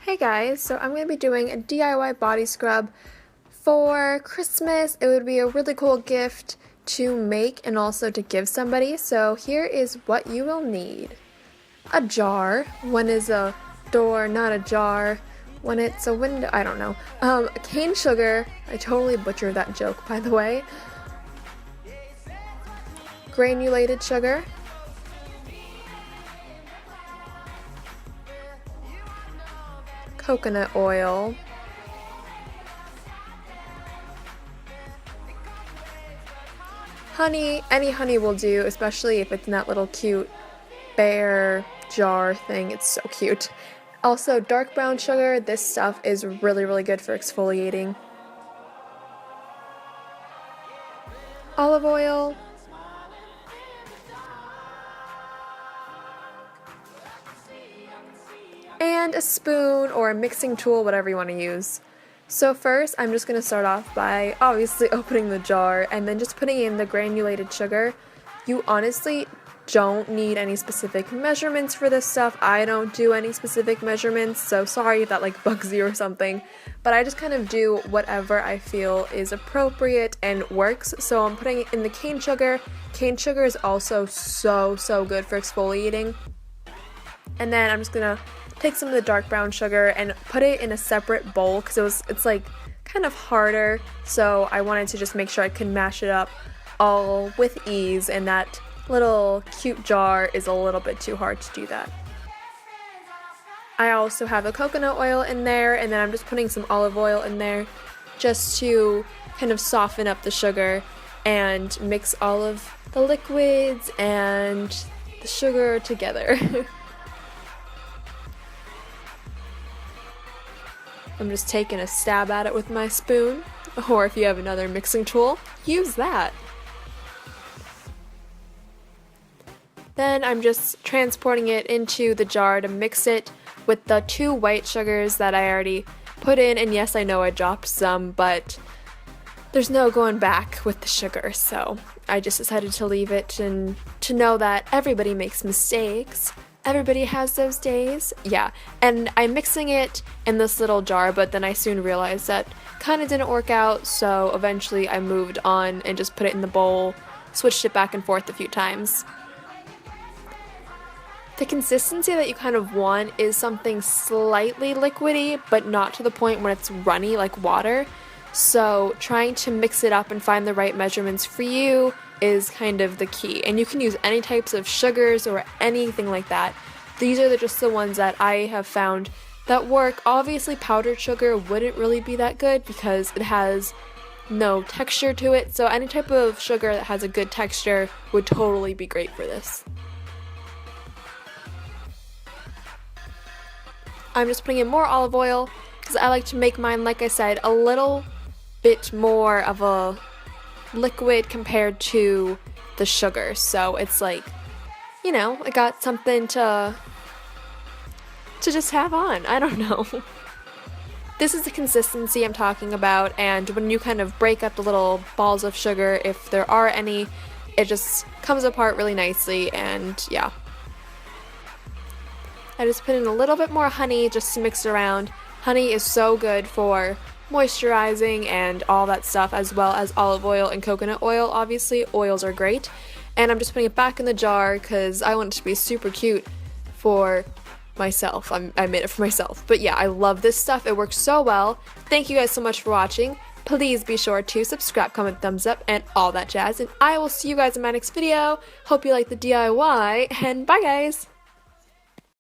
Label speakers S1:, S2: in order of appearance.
S1: Hey guys, so I'm going to be doing a DIY body scrub for Christmas. It would be a really cool gift to make and also to give somebody. So here is what you will need. A jar. One is a door, not a jar. When it's a window, I don't know. Cane sugar. I totally butchered that joke, by the way. Granulated sugar. Coconut oil, honey. Any honey will do, especially if it's in that little cute bear jar thing. It's so cute. Also, dark brown sugar. This stuff is really good for exfoliating. Olive oil. And a spoon or a mixing tool, whatever you want to use. So first, I'm just going to start off by obviously opening the jar and then just putting in the granulated sugar. You honestly don't need any specific measurements for this stuff. I don't do any specific measurements, so sorry if that bugs you or something. But I just kind of do whatever I feel is appropriate and works. So I'm putting in the cane sugar. Cane sugar is also so good for exfoliating. And then I'm just going to take some of the dark brown sugar and put it in a separate bowl because it's kind of harder, so I wanted to just make sure I could mash it up all with ease, and that little cute jar is a little bit too hard to do that. I also have a coconut oil in there, and then I'm just putting some olive oil in there just to kind of soften up the sugar and mix all of the liquids and the sugar together. I'm just taking a stab at it with my spoon, or if you have another mixing tool, use that. Then I'm just transporting it into the jar to mix it with the 2 white sugars that I already put in, and yes, I know I dropped some, but there's no going back with the sugar, so I just decided to leave it and to know that everybody makes mistakes. Everybody has those days. Yeah, and I'm mixing it in this little jar, but then I soon realized that kind of didn't work out, so eventually I moved on and just put it in the bowl, switched it back and forth a few times. The consistency that you kind of want is something slightly liquidy, but not to the point when it's runny like water. So trying to mix it up and find the right measurements for you is kind of the key. And you can use any types of sugars or anything like that. These are just the ones that I have found that work. Obviously, powdered sugar wouldn't really be that good because it has no texture to it. So any type of sugar that has a good texture would totally be great for this. I'm just putting in more olive oil because I like to make mine, like I said, a little bit more of a liquid compared to the sugar, so it's I got something to just have on. I don't know. This is the consistency I'm talking about, and when you kind of break up the little balls of sugar, if there are any, it just comes apart really nicely, and yeah. I just put in a little bit more honey just to mix it around. Honey is so good for moisturizing and all that stuff, as well as olive oil and coconut oil. Obviously, oils are great. And I'm just putting it back in the jar because I want it to be super cute for myself. I made it for myself. But yeah, I love this stuff. It works so well. Thank you guys so much for watching. Please be sure to subscribe, comment, thumbs up, and all that jazz. And I will see you guys in my next video. Hope you like the DIY, and bye guys!